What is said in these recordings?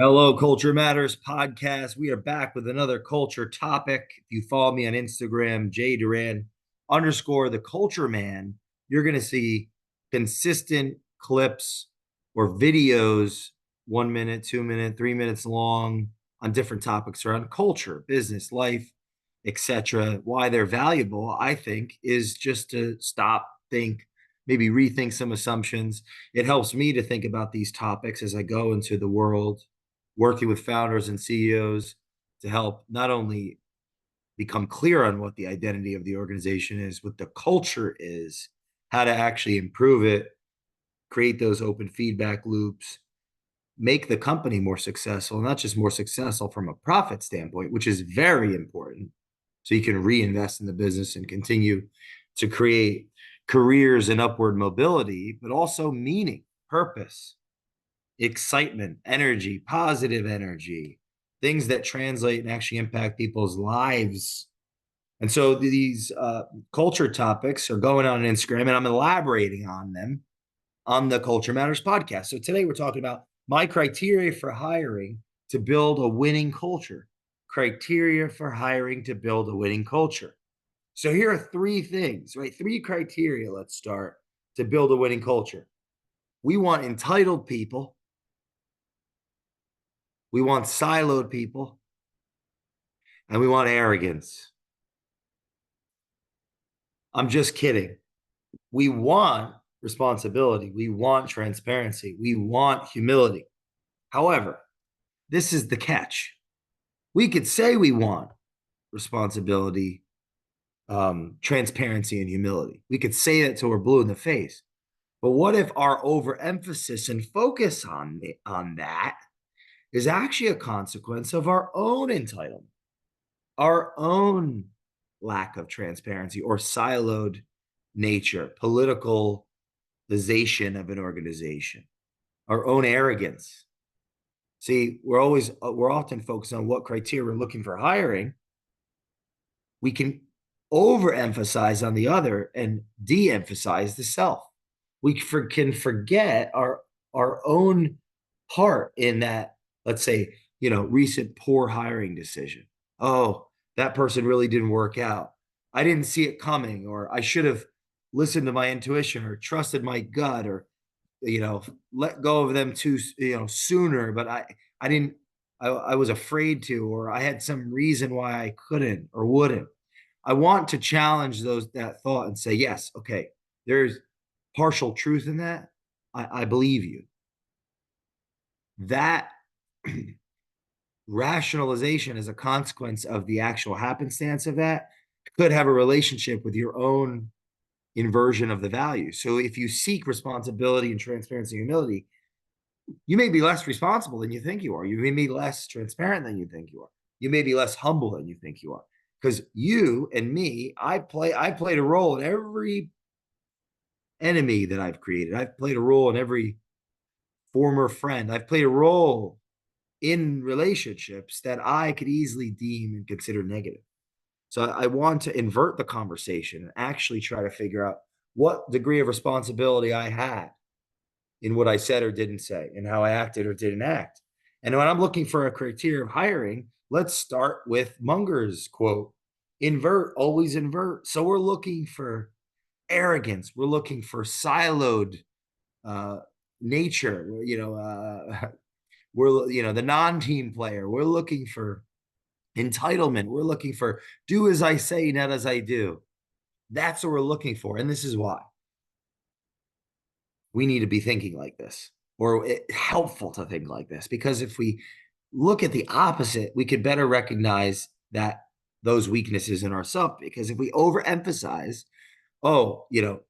Hello, Culture Matters podcast. We are back with another culture topic. If you follow me on Instagram, Jay Doran underscore the culture man, you're going to see consistent clips or videos, 1 minute, 2 minute, 3 minutes long on different topics around culture, business, life, etc. Why they're valuable, I think, is just to stop, think, maybe rethink some assumptions. It helps me to think about these topics as I go into the world working with founders and CEOs to help not only become clear on what the identity of the organization is, what the culture is, how to actually improve it, create those open feedback loops, make the company more successful, not just more successful from a profit standpoint, which is very important. So you can reinvest in the business and continue to create careers and upward mobility, but also meaning, purpose, excitement, energy, positive energy, things that translate and actually impact people's lives. And so these culture topics are going on Instagram, and I'm elaborating on them on the Culture Matters podcast. So today we're talking about my criteria for hiring to build a winning culture. Criteria for hiring to build a winning culture. So here are three things, right? Three criteria, let's start, to build a winning culture. We want entitled people. We want siloed people, and we want arrogance. I'm just kidding. We want responsibility. We want transparency. We want humility. However, this is the catch. We could say we want responsibility, transparency, and humility. We could say that till we're blue in the face. But what if our overemphasis and focus on that is actually a consequence of our own entitlement, our own lack of transparency or siloed nature, politicalization of an organization, our own arrogance? See, we're often focused on what criteria we're looking for hiring. We can overemphasize on the other and de-emphasize the self. We can forget our own part in that, let's say, recent poor hiring decision. Oh, that person really didn't work out. I didn't see it coming, or I should have listened to my intuition or trusted my gut, or let go of them too sooner, but I didn't. I was afraid to, or I had some reason why I couldn't or wouldn't. I want to challenge that thought and say, yes, okay, there's partial truth in that. I believe you. That rationalization as a consequence of the actual happenstance of that could have a relationship with your own inversion of the value. So if you seek responsibility and transparency and humility, you may be less responsible than you think you are. You may be less transparent than you think you are. You may be less humble than you think you are. Because you and me, I played a role in every enemy that I've created. I've played a role in every former friend. I've played a role in relationships that I could easily deem and consider negative. So I want to invert the conversation and actually try to figure out what degree of responsibility I had in what I said or didn't say and how I acted or didn't act. And when I'm looking for a criteria of hiring, let's start with Munger's quote: invert, always invert. So we're looking for arrogance. We're looking for siloed nature. We're the non-team player. We're looking for entitlement. We're looking for do as I say, not as I do. That's what we're looking for. And this is why we need to be thinking like this, or helpful to think like this, because if we look at the opposite, we could better recognize that those weaknesses in ourselves. Because if we overemphasize, oh,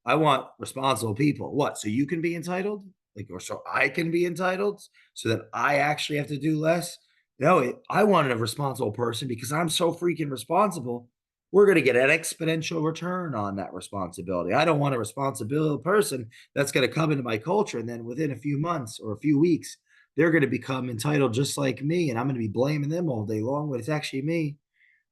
I want responsible people. What? So you can be entitled? Or so I can be entitled so that I actually have to do less? No, I wanted a responsible person because I'm so freaking responsible. We're going to get an exponential return on that responsibility. I don't want a responsible person that's going to come into my culture, and then within a few months or a few weeks, they're going to become entitled just like me, and I'm going to be blaming them all day long, but it's actually me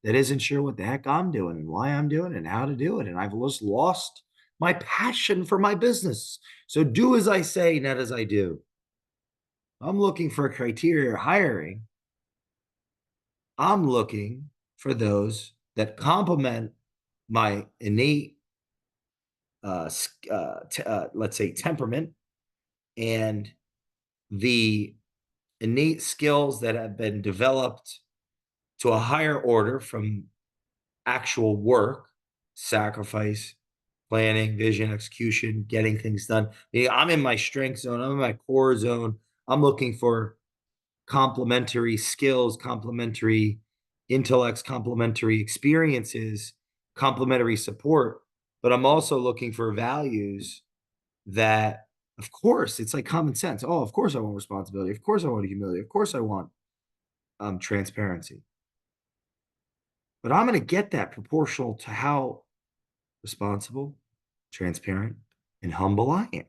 that isn't sure what the heck I'm doing and why I'm doing it and how to do it. And I've just lost my passion for my business. So do as I say, not as I do. I'm looking for a criteria hiring. I'm looking for those that complement my innate, let's say, temperament and the innate skills that have been developed to a higher order from actual work, sacrifice, planning, vision, execution, getting things done. I'm in my strength zone, I'm in my core zone. I'm looking for complementary skills, complementary intellects, complementary experiences, complementary support. But I'm also looking for values that, of course, it's like common sense. Oh, of course I want responsibility. Of course I want humility. Of course I want transparency. But I'm going to get that proportional to how responsible, transparent, and humble I am.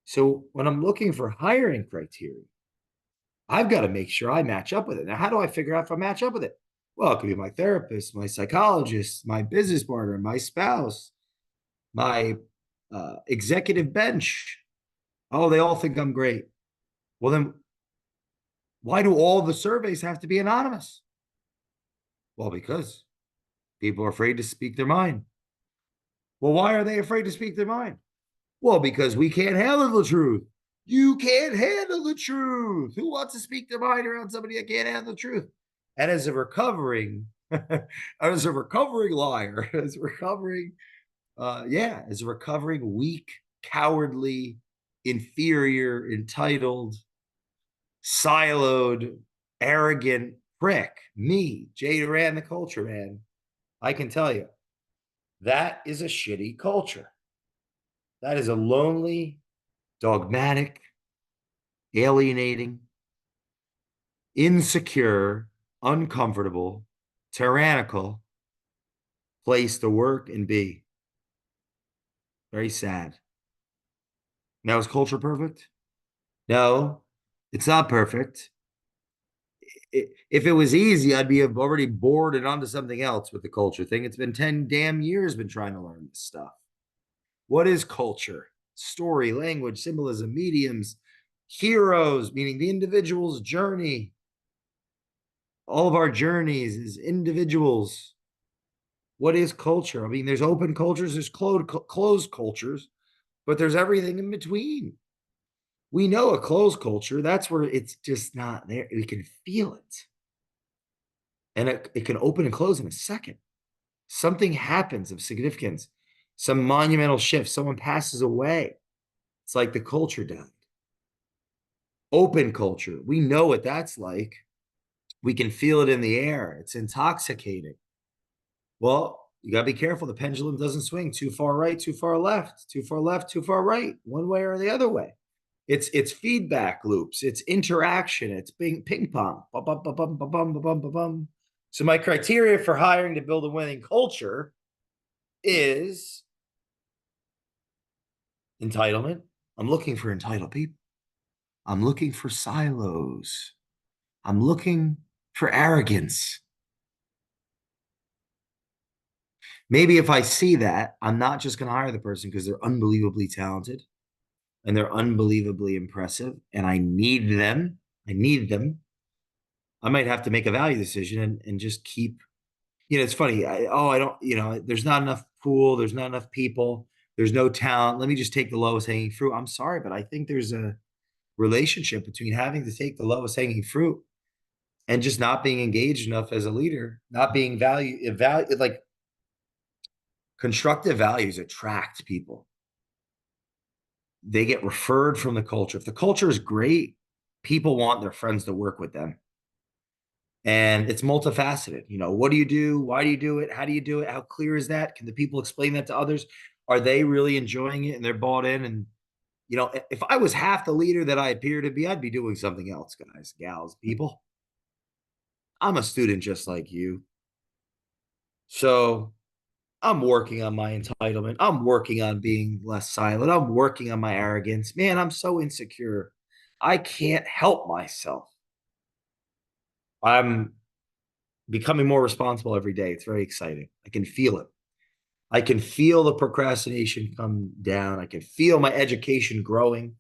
So when I'm looking for hiring criteria, I've got to make sure I match up with it. Now, how do I figure out if I match up with it? Well, it could be my therapist, my psychologist, my business partner, my spouse, my executive bench. Oh, they all think I'm great. Well, then why do all the surveys have to be anonymous? Well, because people are afraid to speak their mind. Well, why are they afraid to speak their mind? Well, because we can't handle the truth. You can't handle the truth. Who wants to speak their mind around somebody that can't handle the truth? And as a recovering, as a recovering liar, as a recovering, as a recovering weak, cowardly, inferior, entitled, siloed, arrogant prick, me, Jay Doran, the culture man, I can tell you that is a shitty culture. That is a lonely, dogmatic, alienating, insecure, uncomfortable, tyrannical place to work and be. Very sad. Now, is culture perfect? No, it's not perfect. If it was easy, I'd be already bored and onto something else with the culture thing. It's been 10 damn years been trying to learn this stuff. What is culture? Story, language, symbolism, mediums, heroes, meaning the individual's journey. All of our journeys as individuals. What is culture? I mean, there's open cultures, there's closed cultures, but there's everything in between. We know a closed culture, that's where it's just not there. We can feel it. And it can open and close in a second. Something happens of significance, some monumental shift, someone passes away. It's like the culture died. Open culture, we know what that's like. We can feel it in the air. It's intoxicating. Well, you got to be careful. The pendulum doesn't swing too far right, too far left, too far left, too far right, one way or the other way. It's feedback loops. It's interaction. It's ping pong. Bum, bum, bum, bum, bum, bum, bum, bum, bum. So my criteria for hiring to build a winning culture is entitlement. I'm looking for entitled people. I'm looking for silos. I'm looking for arrogance. Maybe if I see that, I'm not just going to hire the person because they're unbelievably talented and they're unbelievably impressive and I need them. I need them. I might have to make a value decision and just keep, it's funny. I don't, there's not enough pool. There's not enough people. There's no talent. Let me just take the lowest hanging fruit. I'm sorry, but I think there's a relationship between having to take the lowest hanging fruit and just not being engaged enough as a leader, not being like constructive values attract people. They get referred from the culture. If the culture is great, people want their friends to work with them. And it's multifaceted. What do you do? Why do you do it? How do you do it? How clear is that? Can the people explain that to others? Are they really enjoying it and they're bought in? And, if I was half the leader that I appear to be, I'd be doing something else, guys, gals, people. I'm a student just like you. So I'm working on my entitlement. I'm working on being less silent. I'm working on my arrogance. Man, I'm so insecure. I can't help myself. I'm becoming more responsible every day. It's very exciting. I can feel it. I can feel the procrastination come down. I can feel my education growing.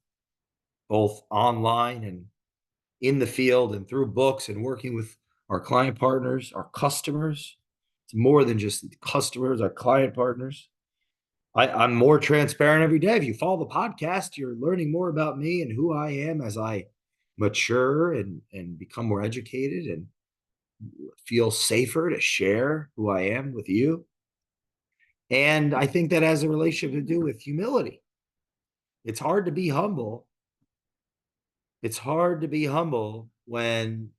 both online and in the field and through books and working with our client partners, our customers. It's more than just customers, our client partners. I'm more transparent every day. If you follow the podcast, you're learning more about me and who I am as I mature and become more educated and feel safer to share who I am with you. And I think that has a relationship to do with humility. It's hard to be humble. It's hard to be humble when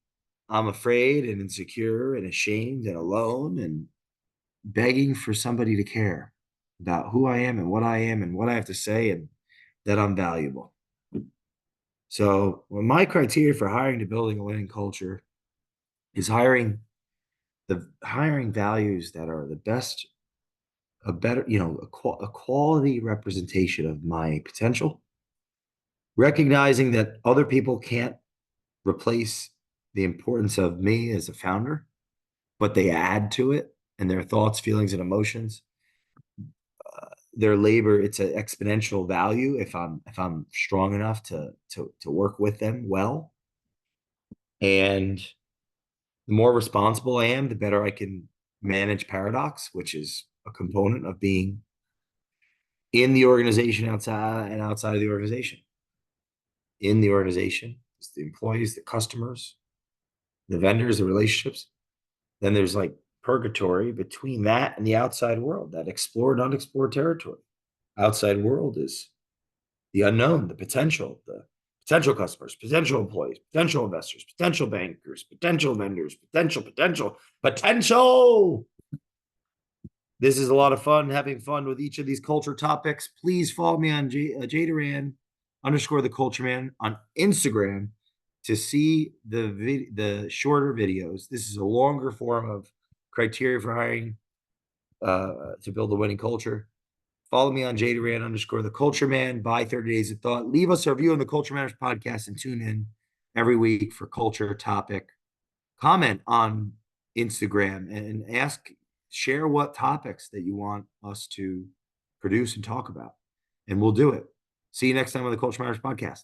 I'm afraid and insecure and ashamed and alone and begging for somebody to care about who I am and what I have to say and that I'm valuable. So, well, my criteria for hiring to building a winning culture is hiring values that are the best, a better, a quality representation of my potential, recognizing that other people can't replace the importance of me as a founder, but they add to it and their thoughts, feelings, and emotions. Their labor, it's an exponential value if I'm strong enough to work with them well. And the more responsible I am, the better I can manage paradox, which is a component of being in the organization outside and outside of the organization. In the organization, it's the employees, the customers, the vendors, the relationships. Then there's like purgatory between that and the outside world, that explored, unexplored territory. Outside world is the unknown, the potential customers, potential employees, potential investors, potential bankers, potential vendors, potential. This is a lot of fun, having fun with each of these culture topics. Please follow me on Jay Doran _ the culture man on Instagram to see the shorter videos. This is a longer form of criteria for hiring to build a winning culture. Follow me on Jay Doran _ the culture man. Buy 30 Days of Thought. Leave us a review on the Culture Matters podcast and tune in every week for culture topic. Comment on Instagram and share what topics that you want us to produce and talk about, and we'll do it. See you next time on the Culture Matters podcast.